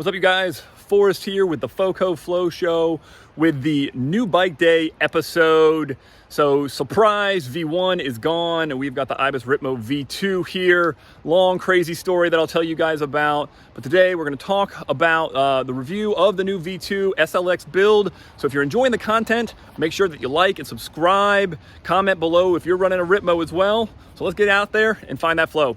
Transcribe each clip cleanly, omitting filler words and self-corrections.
What's up, you guys? Forrest here with the FoCo Flow Show with the new bike day episode. So surprise, V1 is gone and we've got the Ibis Ripmo V2 here. Long, crazy story that I'll tell you guys about. But today we're going to talk about the review of the new V2 SLX build. So if you're enjoying the content, make sure that you like and subscribe. Comment below if you're running a Ripmo as well. So let's get out there and find that flow.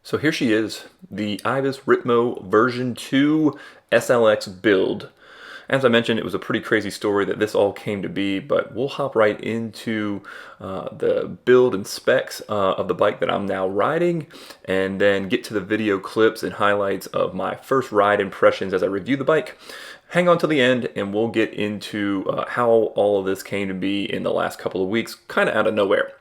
So here she is, the Ibis Ripmo version 2 SLX build. As I mentioned, it was a pretty crazy story that this all came to be, but we'll hop right into the build and specs of the bike that I'm now riding, and then get to the video clips and highlights of my first ride impressions as I review the bike. Hang on till the end and we'll get into how all of this came to be in the last couple of weeks, kind of out of nowhere.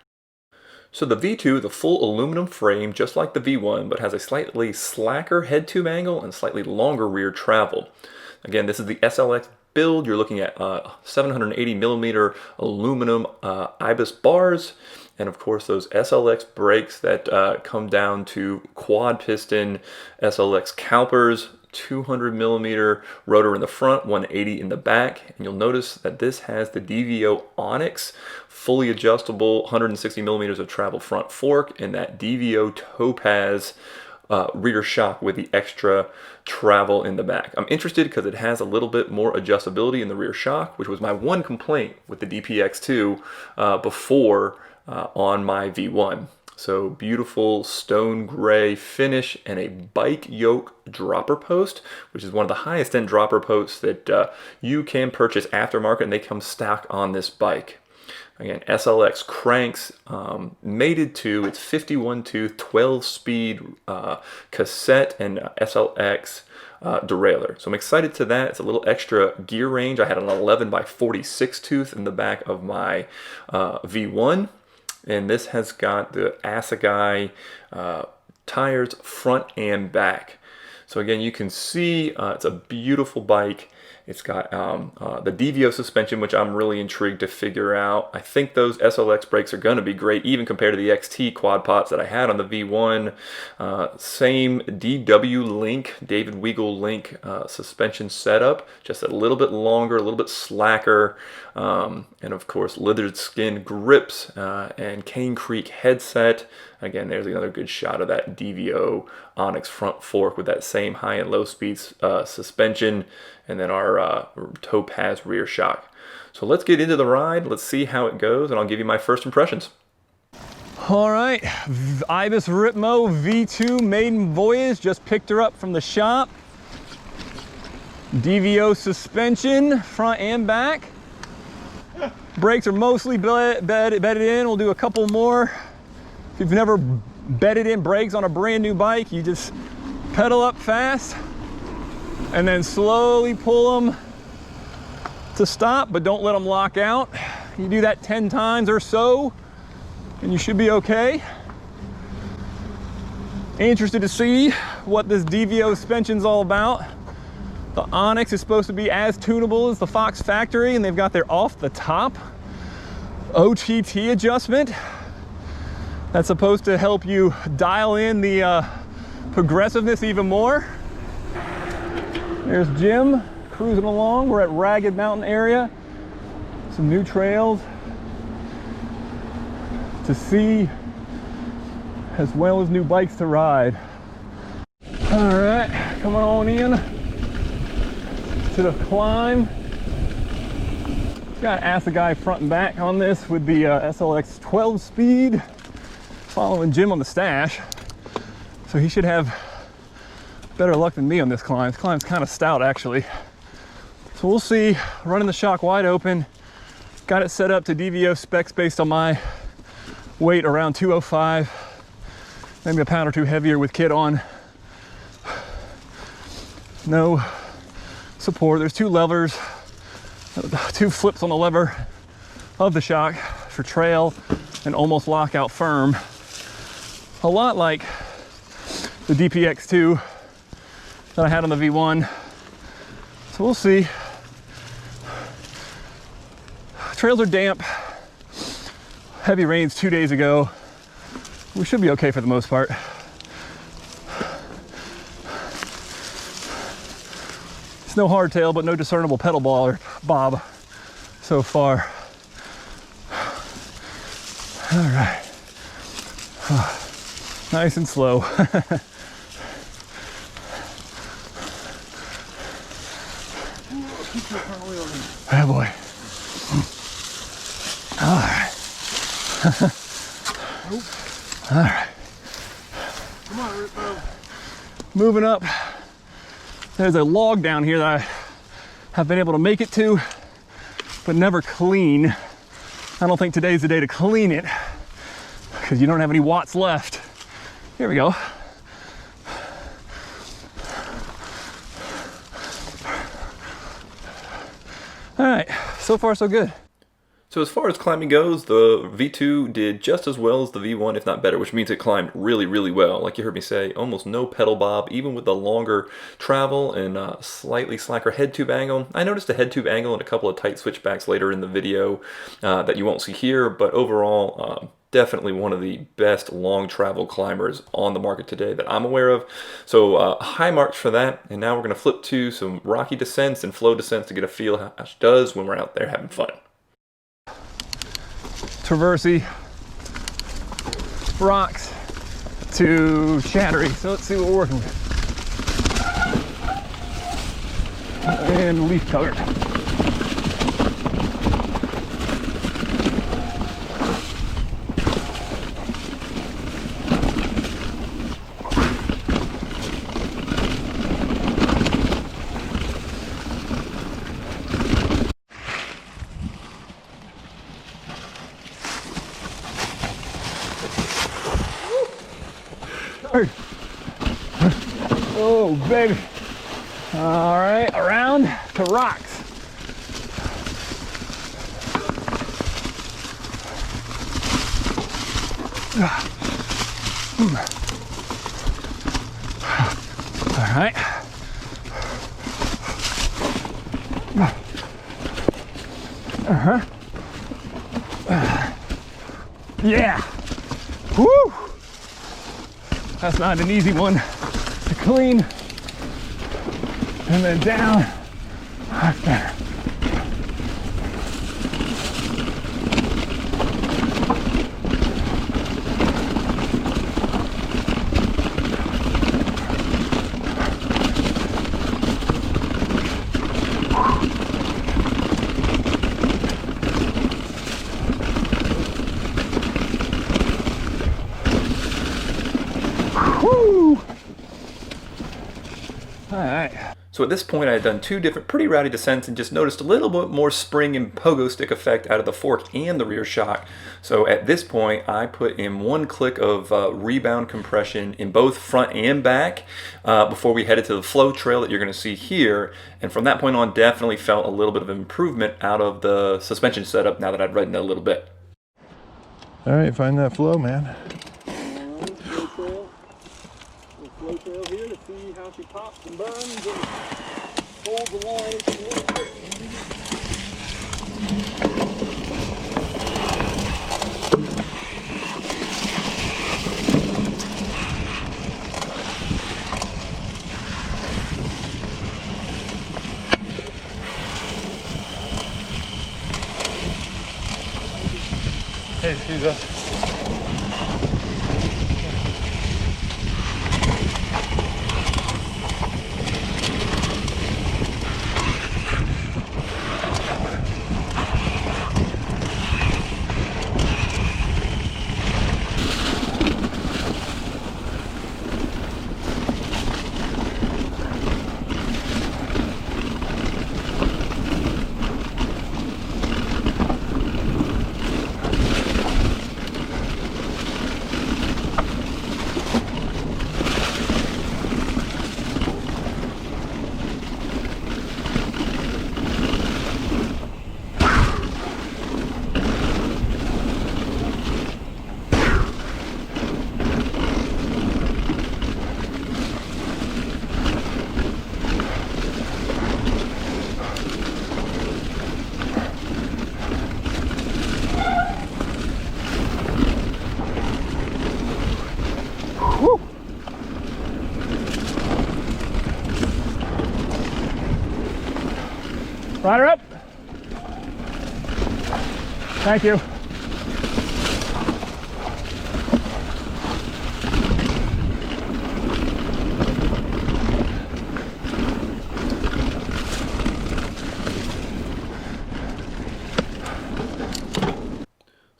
So the V2, the full aluminum frame, just like the V1, but has a slightly slacker head tube angle and slightly longer rear travel. Again, this is the SLX build. You're looking at 780 millimeter aluminum Ibis bars, and of course those SLX brakes that come down to quad piston SLX calipers. 200 millimeter rotor in the front, 180 in the back, and you'll notice that this has the DVO Onyx fully adjustable 160 millimeters of travel front fork and that DVO Topaz rear shock with the extra travel in the back. I'm interested because it has a little bit more adjustability in the rear shock, which was my one complaint with the DPX2 before on my V1. So beautiful stone gray finish and a bike yoke dropper post, which is one of the highest end dropper posts that you can purchase aftermarket, and they come stock on this bike. Again, SLX cranks, mated to its 51 tooth, 12 speed cassette and SLX derailleur. So I'm excited to that. It's a little extra gear range. I had an 11 by 46 tooth in the back of my V1. And this has got the Assegai tires front and back. So again, you can see it's a beautiful bike. It's got the DVO suspension, which I'm really intrigued to figure out. I think those SLX brakes are going to be great, even compared to the XT quad pots that I had on the V1. Same DW Link, David Weigel Link suspension setup, just a little bit longer, a little bit slacker, and of course leathered skin grips and Cane Creek headset. Again, there's another good shot of that DVO Onyx front fork with that same high and low speed suspension, and then our Topaz rear shock. So let's get into the ride. Let's see how it goes, and I'll give you my first impressions. All right, Ibis Ripmo V2 maiden voyage. Just picked her up from the shop. DVO suspension, front and back. Brakes are mostly bedded in. We'll do a couple more. If you've never bedded in brakes on a brand new bike, you just pedal up fast and then slowly pull them to stop, but don't let them lock out. You do that 10 times or so and you should be okay. Interested to see what this DVO suspension's all about. The Onyx is supposed to be as tunable as the Fox factory, and they've got their off the top OTT adjustment. That's supposed to help you dial in the progressiveness even more. There's Jim cruising along. We're at Ragged Mountain area. Some new trails to see, as well as new bikes to ride. All right, coming on in to the climb. Got Assegai front and back on this with the SLX 12 speed. Following Jim on the stash, so he should have better luck than me on this climb. This climb's kind of stout, actually. So we'll see. Running the shock wide open. Got it set up to DVO specs based on my weight, around 205. Maybe a pound or two heavier with kit on. No support. There's two levers, two flips on the lever of the shock for trail and almost lockout firm. A lot like the DPX2 that I had on the V1. So we'll see. Trails are damp. Heavy rains 2 days ago. We should be okay for the most part. It's no hardtail, but no discernible pedal bob so far. All right. Nice and slow. Oh boy. All right. All right. Come on, Ripmo. Moving up. There's a log down here that I have been able to make it to, but never clean. I don't think today's the day to clean it because you don't have any watts left. Here we go. All right, so far so good. So as far as climbing goes, the V2 did just as well as the V1, if not better, which means it climbed really, really well. Like you heard me say, almost no pedal bob, even with the longer travel and slightly slacker head tube angle. I noticed a head tube angle and a couple of tight switchbacks later in the video that you won't see here, but overall, definitely one of the best long travel climbers on the market today that I'm aware of. So high marks for that. And now we're going to flip to some rocky descents and flow descents to get a feel how she does when we're out there having fun. Traversy, rocks to shattery. So let's see what we're working with. And leaf colored. Oh, baby. All right, around to rocks. All right. Yeah. Woo! That's not an easy one to clean. And then down. That's better. Woo! All right. So at this point I had done two different pretty rowdy descents and just noticed a little bit more spring and pogo stick effect out of the fork and the rear shock. So at this point I put in one click of rebound compression in both front and back before we headed to the flow trail that you're going to see here. And from that point on definitely felt a little bit of improvement out of the suspension setup now that I've ridden it a little bit. All right, find that flow, man. Flow trail here to see how she pops and burns and holds the line. Hey, excuse us. Line her up. Thank you.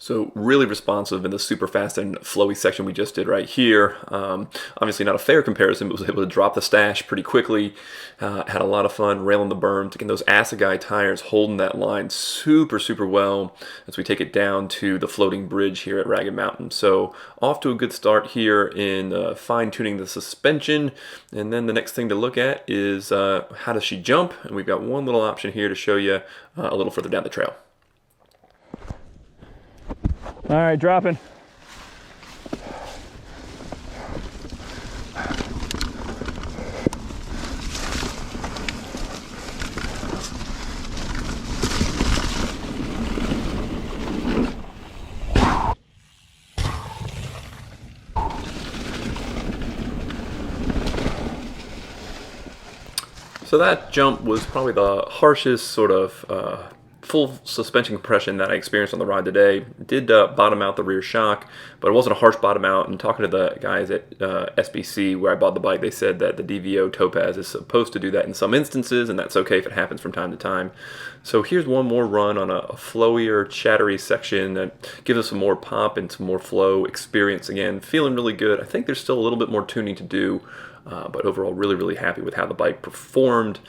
So really responsive in the super fast and flowy section we just did right here. Obviously not a fair comparison, but was able to drop the stash pretty quickly. Had a lot of fun railing the berms. Again, those Assegai tires holding that line super, super well as we take it down to the floating bridge here at Ragged Mountain. So off to a good start here in fine-tuning the suspension. And then the next thing to look at is how does she jump? And we've got one little option here to show you a little further down the trail. All right, dropping. So that jump was probably the harshest sort of full suspension compression that I experienced on the ride today. It did bottom out the rear shock, but it wasn't a harsh bottom out. And talking to the guys at SBC where I bought the bike, they said that the DVO Topaz is supposed to do that in some instances, and that's okay if it happens from time to time. So here's one more run on a flowier, chattery section that gives us some more pop and some more flow experience. Again, feeling really good. I think there's still a little bit more tuning to do, but overall really, really happy with how the bike performed.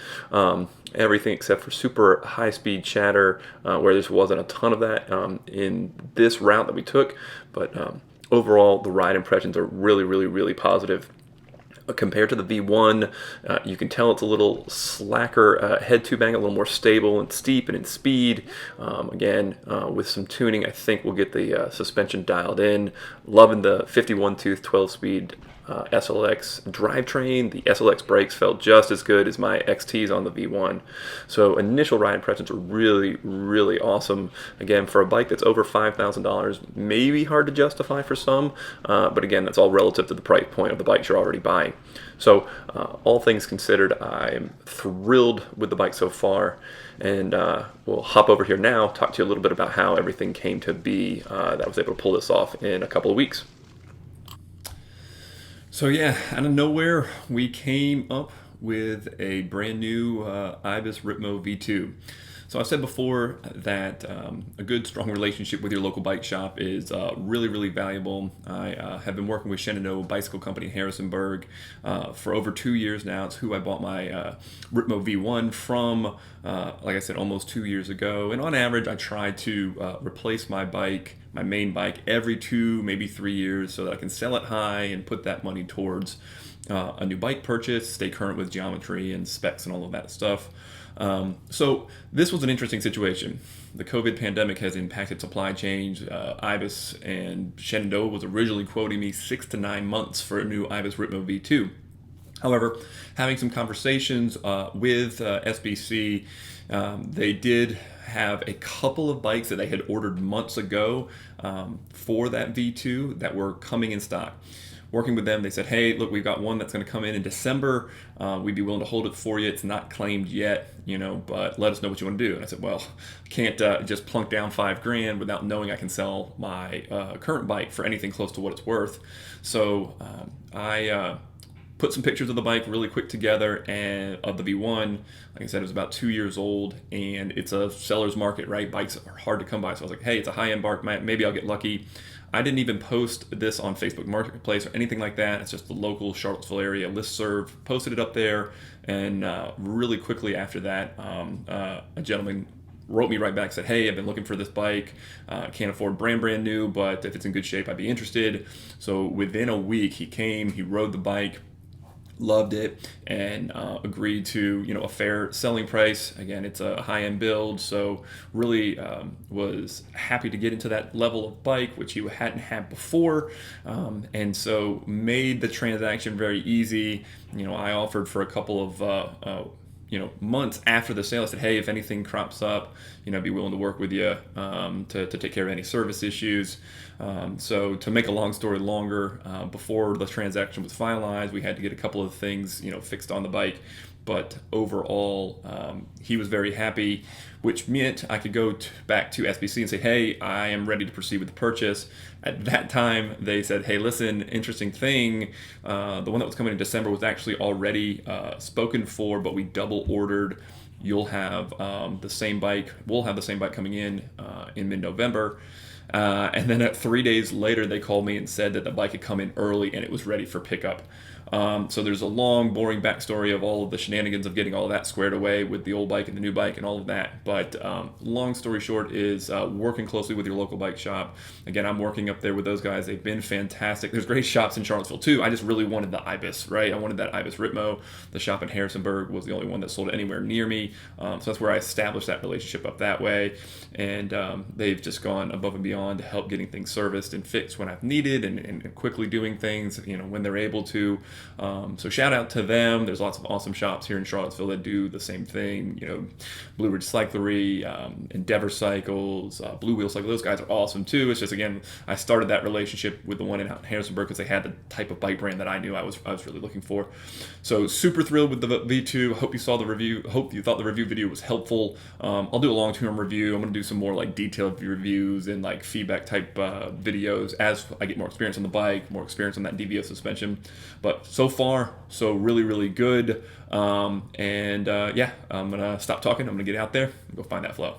Everything except for super high-speed chatter, where there wasn't a ton of that in this route that we took. But overall, the ride impressions are really, really, really positive. Compared to the V1, you can tell it's a little slacker head tube angle, a little more stable and steep and in speed. Again, with some tuning, I think we'll get the suspension dialed in. Loving the 51-tooth 12-speed SLX drivetrain. The SLX brakes felt just as good as my XTs on the V1. So initial ride impressions were really, really awesome. Again, for a bike that's over $5,000, maybe hard to justify for some, but again, that's all relative to the price point of the bikes you're already buying. So all things considered, I'm thrilled with the bike so far. And we'll hop over here now, talk to you a little bit about how everything came to be that I was able to pull this off in a couple of weeks. So yeah, out of nowhere, we came up with a brand new Ibis Ripmo V2. So I've said before that a good, strong relationship with your local bike shop is really, really valuable. I have been working with Shenandoah Bicycle Company in Harrisonburg for over 2 years now. It's who I bought my Ripmo V1 from, like I said, almost 2 years ago. And on average, I try to replace my bike, my main bike, every 2, maybe 3 years so that I can sell it high and put that money towards a new bike purchase, stay current with geometry and specs and all of that stuff. So this was an interesting situation. The COVID pandemic has impacted supply chains. Ibis and Shenandoah was originally quoting me 6 to 9 months for a new Ibis Ripmo V2. However, having some conversations with SBC, they did have a couple of bikes that they had ordered months ago for that V2 that were coming in stock. Working with them, they said, hey, look, we've got one that's going to come in December. We'd be willing to hold it for you. It's not claimed yet, but let us know what you want to do. And I said, well, can't just plunk down $5,000 without knowing I can sell my current bike for anything close to what it's worth. So I put some pictures of the bike really quick together and of the V1. Like I said, it was about 2 years old and it's a seller's market, right? Bikes are hard to come by. So I was like, hey, it's a high-end bike. Maybe I'll get lucky. I didn't even post this on Facebook Marketplace or anything like that. It's just the local Charlottesville area listserv. Posted it up there, and really quickly after that, a gentleman wrote me right back, said, hey, I've been looking for this bike. Can't afford brand new, but if it's in good shape, I'd be interested. So within a week, he came, he rode the bike, loved it, and agreed to a fair selling price. Again, it's a high-end build, so really was happy to get into that level of bike, which he hadn't had before, and so made the transaction very easy. I offered for a couple of months after the sale. I said, hey, if anything crops up, I'd be willing to work with you to take care of any service issues. So to make a long story longer, before the transaction was finalized, we had to get a couple of things, fixed on the bike. But overall, he was very happy, which meant I could go back to SBC and say, hey, I am ready to proceed with the purchase. At that time, they said, hey, listen, interesting thing, the one that was coming in December was actually already spoken for, but we double ordered. You'll have the same bike. We'll have the same bike coming in mid-November. And then 3 days later, they called me and said that the bike had come in early and it was ready for pickup. So there's a long, boring backstory of all of the shenanigans of getting all of that squared away with the old bike and the new bike and all of that. But long story short is working closely with your local bike shop. Again, I'm working up there with those guys. They've been fantastic. There's great shops in Charlottesville too. I just really wanted the Ibis, right? I wanted that Ibis Ripmo. The shop in Harrisonburg was the only one that sold it anywhere near me. So that's where I established that relationship up that way. And they've just gone above and beyond to help getting things serviced and fixed when I've needed and quickly doing things, when they're able to. So shout out to them. There's lots of awesome shops here in Charlottesville that do the same thing. Blue Ridge Cyclery, Endeavor Cycles, Blue Wheel Cycle. Those guys are awesome too. It's just, again, I started that relationship with the one in Harrisonburg because they had the type of bike brand that I knew I was really looking for. So super thrilled with the V2. Hope you saw the review. Hope you thought the review video was helpful. I'll do a long-term review. I'm going to do some more like detailed reviews and like feedback type videos as I get more experience on the bike, more experience on that DVO suspension. But so far, so really, really good. Yeah, I'm going to stop talking. I'm going to get out there and go find that flow.